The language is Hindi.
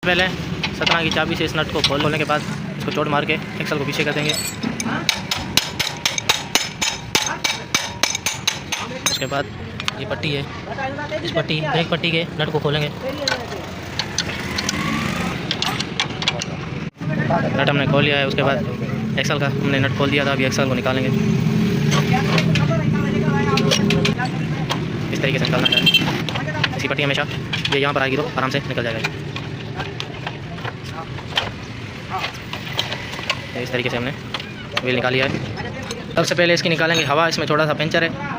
पहले 17 की चाबी से इस नट को खोलने के बाद इसको चोट मार के एक्सल को पीछे कर देंगे। उसके बाद ये पट्टी है, इस पट्टी ब्रेक पट्टी के नट को खोलेंगे। नट हमने खोल लिया है। उसके बाद एक्सल का हमने नट खोल दिया था, अभी एक्सल को निकालेंगे। इस तरीके से निकालना है। इसी पट्टी हमेशा ये यहाँ पर आएगी तो आराम से निकल जाएगा। इस तरीके से हमने व्हील निकाली है। सबसे पहले इसकी निकालेंगे हवा, इसमें थोड़ा सा पंचर है।